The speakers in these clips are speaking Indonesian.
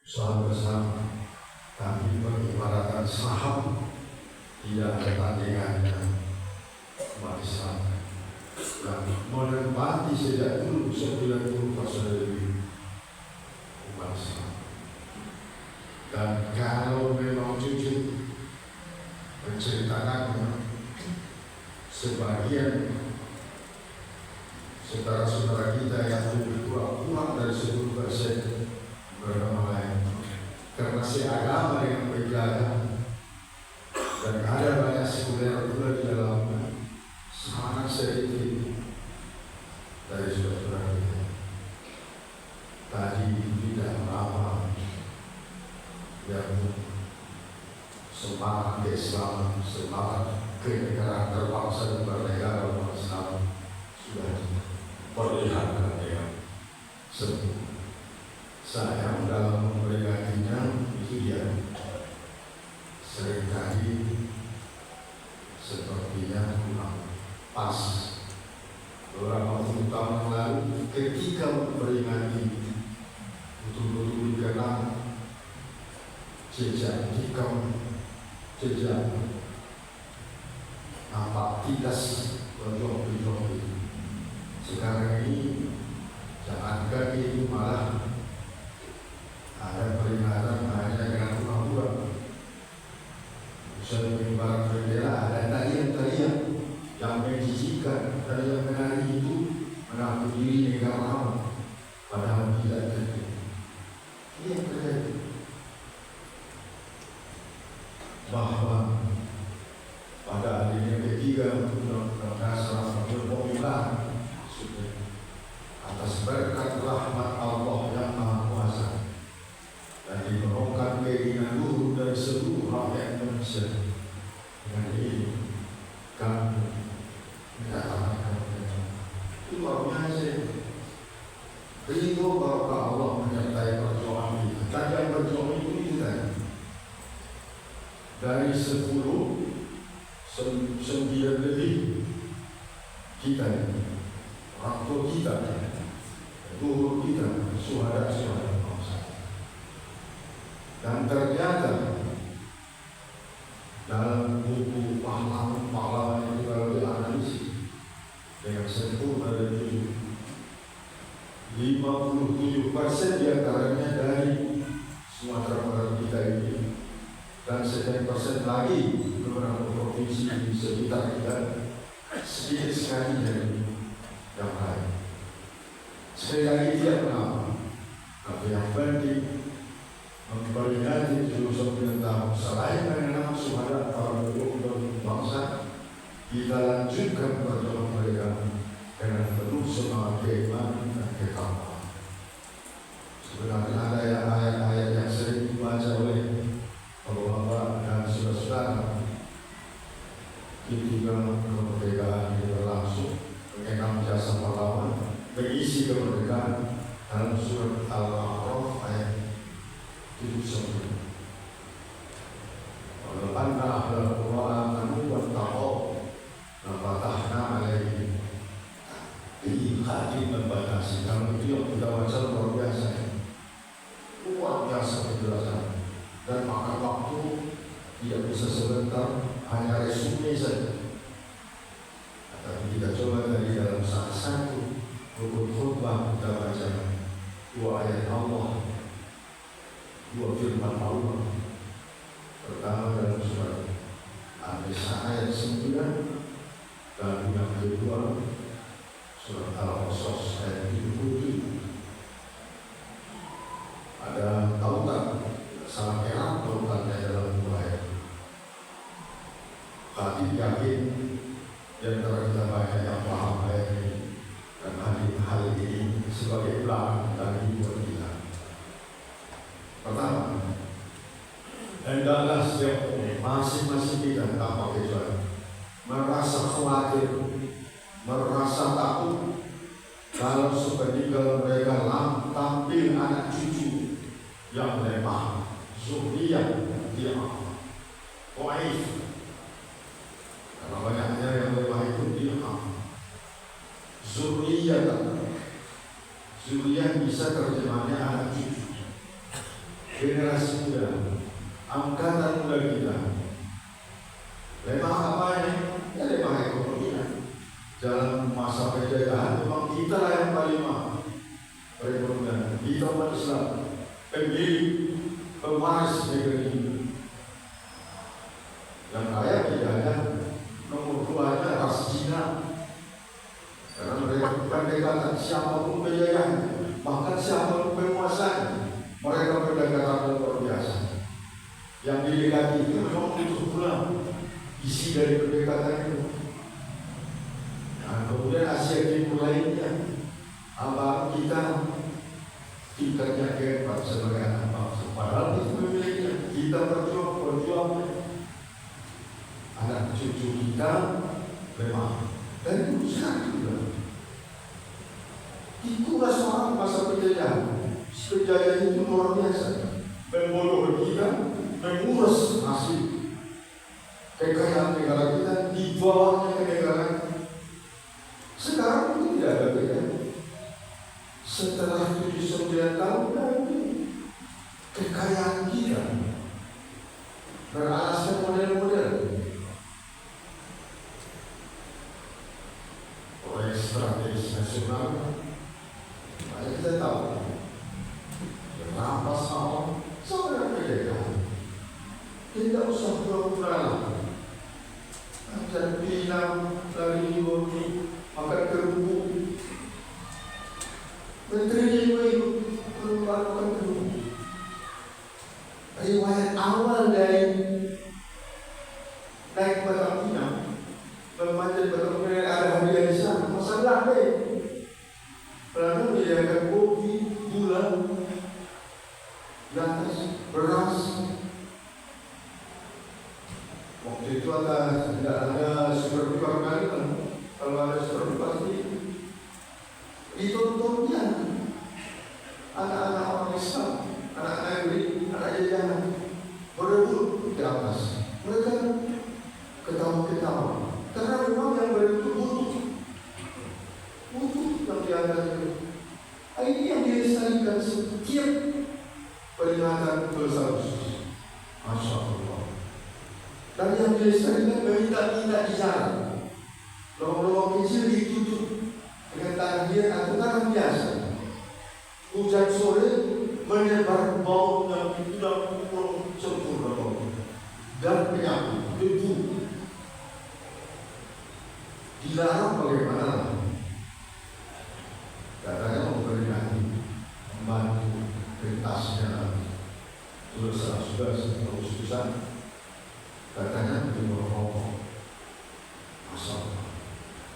Soal bersama kami beribaratkan saham, tidak ada tandingannya umat Islam, dan menempati sejak dulu 90% lebih umat Islam. Dan kalau memang jujur menceritakannya, sebagian saudara-saudara kita yang lebih kurang dari 10% beragama lain, karena seagama dengan beribadah dan ada banyak sekuler pula di dalamnya, sangat sedikit dari saudara kita. Tadi tidak lama yang semangat keislaman, semangat kenegaraan berbangsa dan bernegara umat Islam sudah diperlihatkan dengan sempurna. Saya dalam memperingatinya itu dia seringkali sepertinya kurang pas. Beberapa tahun yang lalu ketika memperingati betul-betul dikenal jejak hikam, jejak nampak tidas berjuang-juang itu. Sekarang ini jangankan itu, malah ada peringatan hanya dengan kurang-kurang. Misalnya pengibaran bendera, ada tarian-tarian yang menjijikan, dan yang menari itu mengaku diri negarawan, padahal tidak terjadi. Ini yang terjadi. Bahwa pada alinea ketiga Undang-Undang Dasar 45 atas berkat rahmat Allah yang Maha Kuasa dan diperlukan keinginan luhur dari seluruh rakyat Indonesia, dengan ini kami menyatakan itu luar biasa. Ridho barokah Allah menyertai perjuangan kita. Dan yang berjuang itu kita dari 9 lebih kita, orang tua kita, luhur kita, suhada-suhada bangsa. Dan ternyata dalam buku pahlawan itu kalau dianalisis dengan sempurna dan jujur, 57% diantaranya dari Sumatera Barat kita ini, dan sekian persen lagi beberapa provinsi di sekitar kita, sedikit sekali dari yang lain. Sekali lagi tidak mengapa, tapi yang penting memperingati 79 tahun selain mengenang suhada para leluhur bangsa, kita lanjutkan perjuangan mereka dengan penuh semangat keimanan dan ketakwaan. Sebenarnya ada ayat-ayat yang sering dibaca oleh Bapak dan saudara-saudara ketika kemerdekaan ini berlangsung, mengenang jasa pahlawan, berisi kemerdekaan dalam surat Al-A'raf ayat 79. Walaupun ahlul Qur'an amanu wattaqaw lafatahna alaihim bi hakim membatasi. Kalau itu yang kita baca luar biasa penjelasan, dan makan waktu tidak bisa sebentar, hanya resume saja. Tapi kita coba dari dalam salah satu rukun khutbah kita baca 2 ayat Allah, 2 firman Allah. Pertama dalam surat An-Nisa ayat 9, dan yang kedua surat Al-Qasas ayat 77. Ada tautan, sangat erat tautannya dalam 2 ayat. Tapi yakin di antara kita banyak yang paham ayat ini, dan hal ini sebagai pelan dari buat kita. Pertama, hendaklah setiap masing-masing kita tanpa kecuali merasa khawatir, merasa takut kalau sepeninggal mereka tampil anak cucu yang lemah, zuriyah diam, dhaif. Karena banyaknya yang lemah itu diam. Zuriyah bisa terjemahnya anak cucu. generasi muda, angkatan muda kita. Lemah apa ini? Ya lemah ekonomi. Dalam masa penjajahan memang kita lah yang paling lemah perekonomian. Kita umat Islam, pemilik, pewaris negeri ini. Yang kaya penjajahan nomor 2-nya ras Cina. Karena mereka bukan dekatan siapapun penjajahan, bahkan siapapun penguasa, mereka berdekatan luar biasa. Yang didekati itu memang butuh pula isi dari pendekatan itu. Nah, kemudian Asia Timur lainnya, abang kita tingkatnya keempat sebagai anak bangsa. Padahal itu memiliki kita berjuang anak cucu kita memang dan itu sangat juga. Itulah seorang masa penjajahan. Penjajahan itu luar biasa, membodoh kita, mengurus hasil kekayaan negara kita di bawahnya ke negara. Sekarang itu tidak ada beda. Setelah 79 tahun lagi, kekayaan kita beralaskan model-model oleh strategis nasional. Maka kita tahu rampas awal sama penjajahan. Tidak usah pura-pura dan pinang dari bumi makan kerupuk. Menteri juga ikut makan kerupuk. Riwayat awal dari naik Batang Pinang memanjat Batang Pinang ada hadiah di sana. Masalah Belanda menyediakan kopi, gula, di atas beras. Waktu itu tidak ada super duper kali kan. Kalau ada super duper pasti ditontonnya anak-anak orang Islam, anak-anak negeri, anak jajahan berebut di atas. Mereka ketawa-ketawa karena memang yang berebut butuh yang dianggap itu. Ini yang dilestarikan setiap peringatan Agustus. Masya Allah. Dan yang dilestarikan meminta-minta di jalan. Lorong-lorong kecil ditutup dengan tangan dia atau tangan biasa. Hujan sore menyebar bau yang tidak sempurna dan penyakit debu. Dilarang bagaimana? Katanya memperingati, membantu pentasnya tulis 11 Agustusan. Katanya menjadi rokok. Masalah.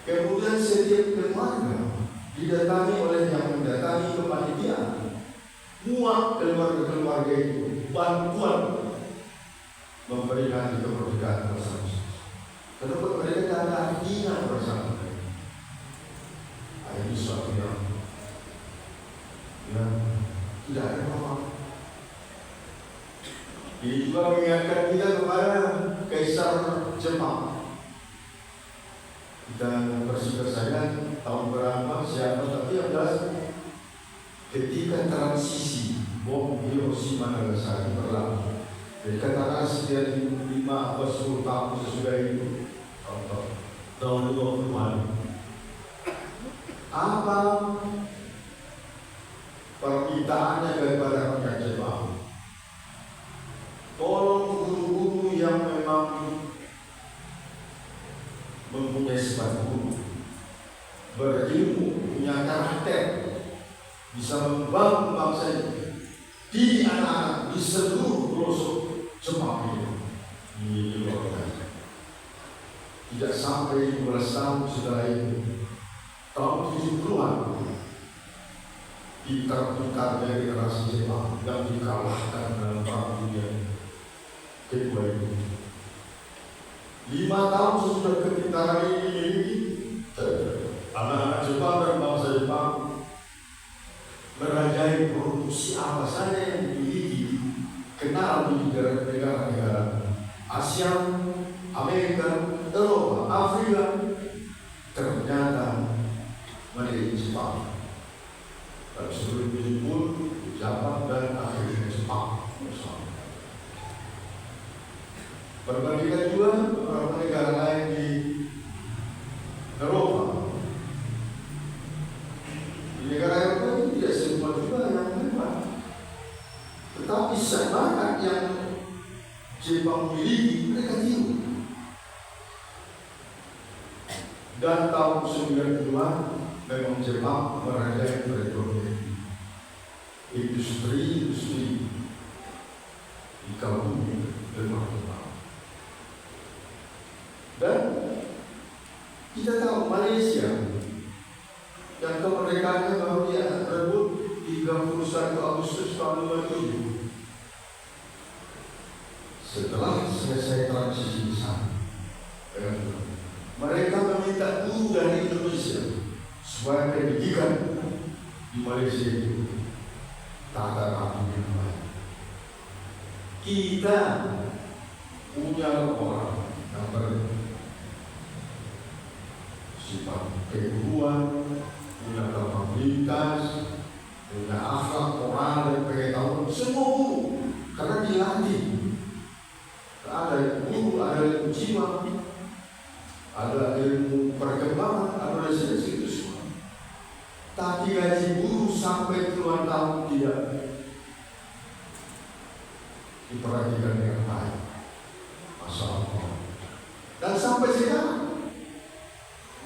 Kemudian setiap keluarga didatangi oleh yang mendatangi kepanitiaan, muat keluarga-keluarga itu bantuan memperingati kemerdekaan bersama. Kenapa mereka tidak ada artinya bersama? Ini suatu yang tidak ada apa-apa. Ini juga mengingatkan kita kepada Kaisar Jepang. Kita bersihkan tahun berapa siapa, tapi yang jelas ketika transisi bom Hiroshima dan Nagasaki berlaku, jadi katakan sekitar 5 atau 10 tahun sesudah itu, tahun 20-an, apa permintaannya kepada rakyat Jepang? Tolong guru-guru yang memang mempunyai sifat guru, berilmu, punya karakter, bisa membangun bangsa ini, didik anak-anak di seluruh pelosok Jepang ini luar biasa. Tidak sampai 15 tahun setelah itu, tahun 70-an, pintar-pintar dari generasi Jepang yang dikalahkan dalam perang dunia kedua itu. 5 tahun sesudah kepintaran ini dimiliki, anak-anak Jepang dan bangsa Jepang merajai produksi apa saja yang dimiliki, kenal di negara-negara Asia, Amerika, Eropa, Afrika, ternyata menjadi Jepang. Dan sebelum itu pun Jepang dan akhirnya Jepang. Berbandingkan juga beberapa negara lain di Eropa. Di negara Eropa itu tidak semua juga yang hebat, tetapi semangat yang Jepang miliki mereka tiru. Dan tahun 92 memang Jepang merajai perekonomian, industri di kaum lemah. Dan kita tahu Malaysia yang kemerdekaannya baru dia rebut 31 Agustus tahun 57. Setelah selesai transisi sana, mereka meminta guru dari Indonesia supaya pendidikan di Malaysia itu tata rapi yang baik. Kita punya orang yang bersifat keguruan, punya kapabilitas, punya akhlak, moral, dan pengetahuan, semua guru, karena dilatih. Ada guru, ada ilmu jiwa, ada ilmu perkembangan, ada itu semua. Tapi gaji guru sampai puluhan tahun tidak diperhatikan dengan baik. Masya Allah. Dan sampai sekarang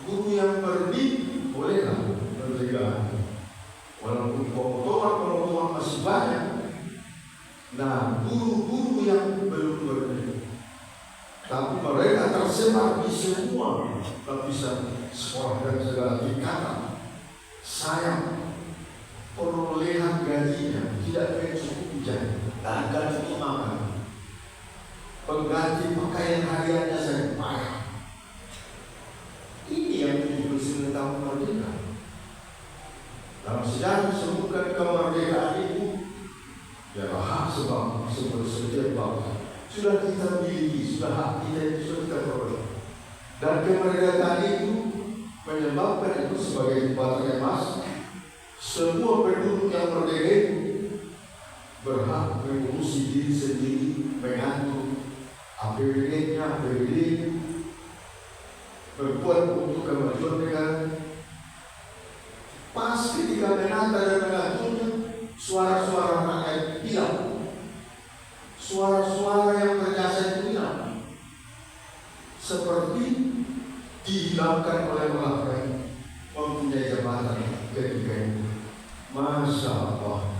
guru yang berbid bolehlah berbeda, walaupun pemotongan masih banyak. Nah, guru-guru yang belum berbeda, tapi mereka tersebar di semua lapisan sekolah dan segala tingkatan. Sayang, perolehan gajinya tidak mencukupi dan gaji makan, pengganti pakaian hariannya saya payah. Ini yang 79 tahun merdeka. Dalam sejarah disebutkan kemerdekaan itu adalah hak sebab setiap bangsa. Sudah kita miliki, sudah hak kita itu sudah kita peroleh. Dan kemerdekaan itu menyebabkan itu sebagai jembatan emas. Semua penduduk yang merdeka itu berhak mengurusi diri sendiri, mengatur APBD-nya, berbuat untuk kemajuan negara. Pas ketika menata dan mengaturnya, suara-suara rakyat hilang. Suara-suara yang berjasa itu hilang, seperti dihilangkan oleh orang yang mempunyai jabatan ketika itu. Masya Allah.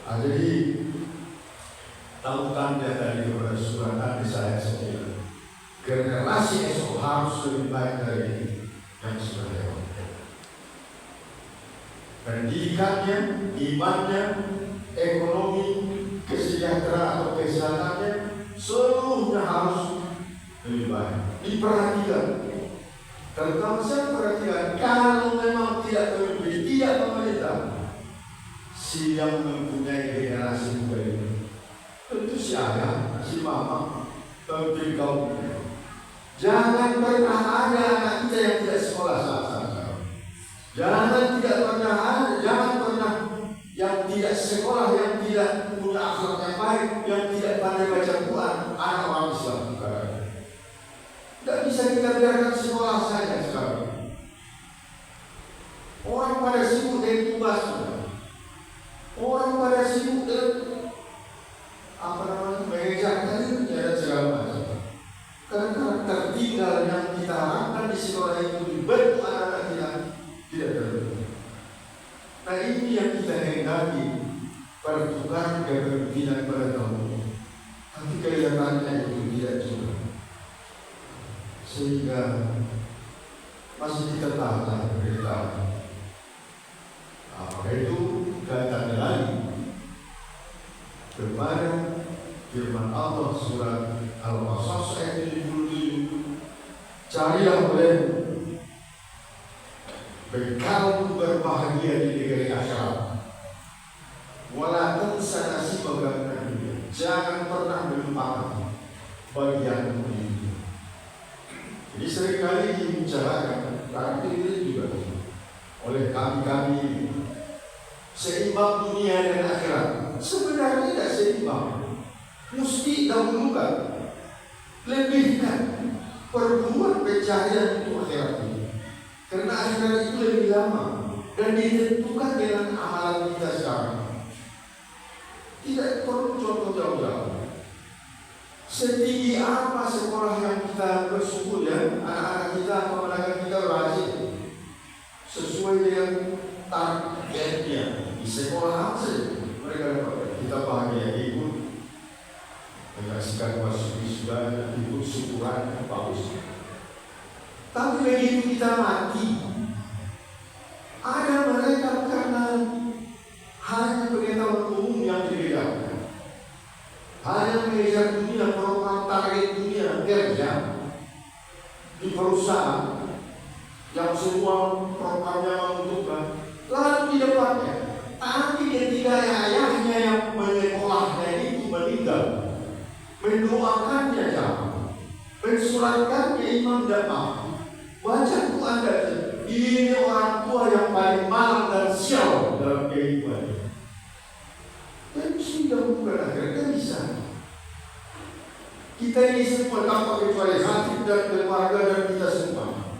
Jadi tahu tanda dari surat An-Nisa ayat 9. Generasi esok harus lebih baik dari yang sudah lewat. Pendidikannya, imannya, ekonomi, kesejahteraan atau kesehatannya, seluruhnya harus lebih baik. Diperhatikan. Terutama saya perhatikan, kalau memang tidak pemimpin, tidak pemerintah, si yang mempunyai generasi muda ini, tentu si ayah, si mama, pemimpin kaum. Jangan pernah ada anak kita yang tidak sekolah saat-saat. Jangan pernah yang tidak sekolah, yang tidak punya akhlak yang baik, yang tidak pandai baca Quran, anak orang Islam. Tidak bisa kita biarkan sekolah saja sekarang. Orang pada sibuk dengan tugasnya, orang pada sibuk dengan mengejar karirnya dan segala macam. Karena tertinggal yang kita harapkan di sekolah itu dibentuk anak-anak kita tidak terbentuk. Nah, ini yang kita hendaki pertukaran kepemimpinan pada tahun ini. Tapi kelihatannya itu tidak juga. Sehingga masih kita tahan pemerintahan. Maka itu kaitannya lagi kepada firman Allah surat Al-Qasas ayat 77. Carilah olehmu bekal berbahagia di negeri akhirat. Wala tansa nasibaka minad dunya. Jangan pernah melupakan bagianmu di dunia. Jadi seringkali dibicarakan, tapi ini juga oleh kami seimbang dunia dan akhirat. Sebenarnya tidak seimbang. Mesti dahulukan lebihkan perbuat pencaharian untuk akhirat ini, karena akhirat itu lebih lama dan ditentukan dengan amalan kita sekarang. Tidak perlu contoh jauh-jauh. Setinggi apa sekolah yang kita bersyukur ya, anak-anak kita atau anak kita berhasil sesuai dengan targetnya di sekolah apa saja mereka dapat, kita bahagia ikut menyaksikan masuk wisuda, ikut syukuran, bagus. Tapi begitu kita mati, ada mereka karena hanya pengetahuan umum yang dibedakan, hanya mengejar dunia, program target dunia kerja di perusahaan yang semua programnya menguntungkan, lalu di depannya. Tapi ketika ayahnya yang menyekolahnya itu meninggal, mendoakannya jamaah, mensuratkannya imam jamaah, baca Quran dan ini orang tua yang paling malang dan sial dalam kehidupan. Dan sudah bukan akhirnya bisa. Kita ini semua tanpa kecuali hati dan keluarga dan kita semua.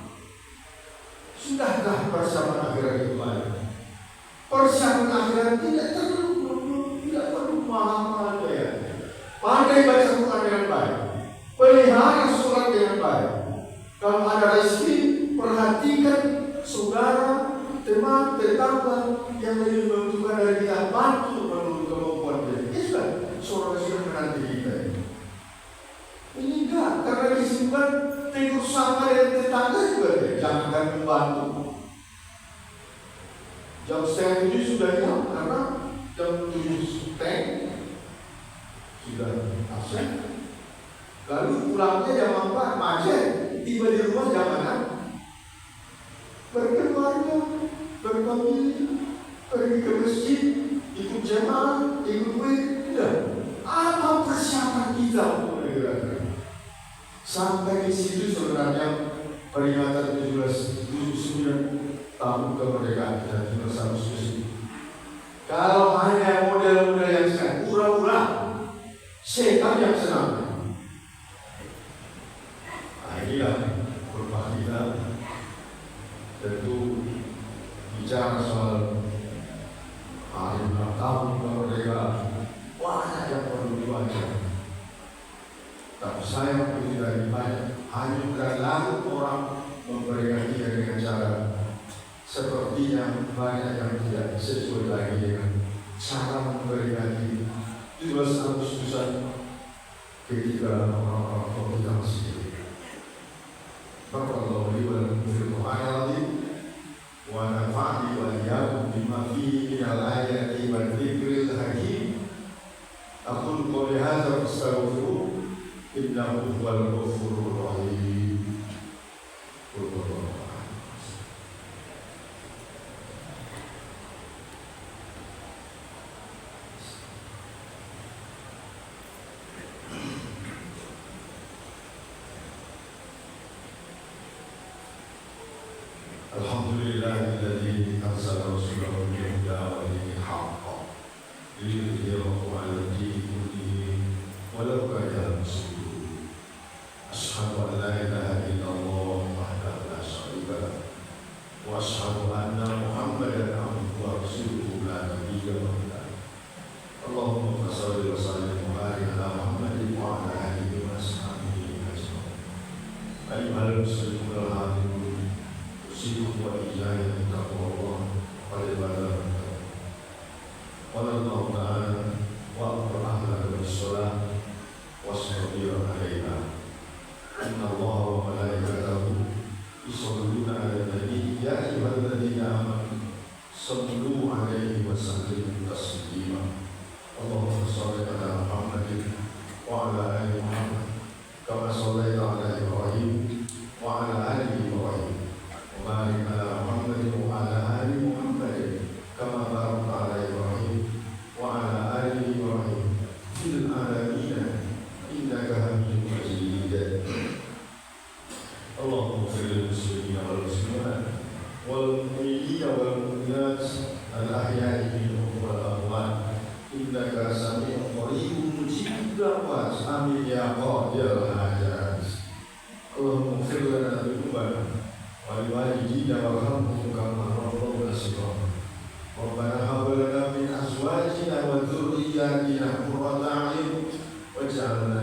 Sudahkah persiapan akhirat itu ada? Persiapan akhirat tidak perlu mahal-mahal ya. Pandai baca Quran dengan baik, pelihara surat dengan baik. Kalau ada rezeki, perhatikan saudara, teman, tetangga yang lebih membutuhkan dari kita, bantu menurut kemampuan dia. Sudah, saudara sudah menanti kita. Ini enggak, karena disebutkan tegur sama dengan tetangga juga deh. Jangan membantu. Jam 6:30 sudah jam, karena jam 7:10 sudah absen. Lalu pulangnya jam 4 macet, tiba di rumah jam 6. Berkeluarga, berfamilia, pergi ke masjid, ikut jemaah, ikut wiridan. Apa persiapan kita untuk negara? Sampai di situ sebenarnya peringatan 79 tahun kemerdekaan kita 1949. Kalau hanya model-model yang sekarang, pura-pura, setan yang senang. Nah, inilah berubah kita. Tentu bicara soal hari ulang tahun kemerdekaan, banyak yang perlu dibaca. Tapi saya pun tidak banyak, hanya terlalu orang memperingatinya dengan cara sepertinya banyak yang tidak sesuai lagi dengan cara memperingati 17 Agustusan ketika orang-orang kita masih hidup. Barakallahu li wa lakum fil Qur'anil azim wa nafa'ani wa iyyakum bima fihi minal ayati wal dzikril hakim. Aqulu qawli hadza wastaghfiruh innahu huwal ghafurur rahim. Alhamdulillahilladzi arsala rasulahu bil huda wa dinil haqq liyudhhirahu 'alal dini kullihi walau karihal musyrikun. Asyhadu an la ilaha illallah wahdahu la syarika lahu wa asyhadu anna Muhammadan abduhu wa rasuluhu la nabiyya ba'dahu. Allahumma shalli wa sallim wa barik ala Muhammadin wa ala alihi wa sahbihi ajma'in. Ayyuhal muslimun al-hadirin, usikum wa iyaya bittaqwallah wa ibadah. Qala Allah ta'ala wa'mur ahlaka bis-shalah wasbir 'alaiha. Inna Allaha wa malaikatahu yusholluna 'alan nabi ya ayyuhalladzina amanu shallu 'alaihi wa sallimu taslima. Allahumma shalli 'ala Muhammadin wa 'ala ali Muhammad kama shallaita 'ala Ibrahim wa 'ala ali Ibrahim. Barik ala Muhammadin wa ala ali Muhammadin kama barakta ala Ibrahim wa ala sami'un qaribun mujibud da'wat amin ya qadil hajat. Allahumma ighfir lana dzunubana wa liwalidina warhamhum kama rabbauna shighara. Rabbana hab lana min azwajina wa dhurriyyatina qurrata a'yun waj'alna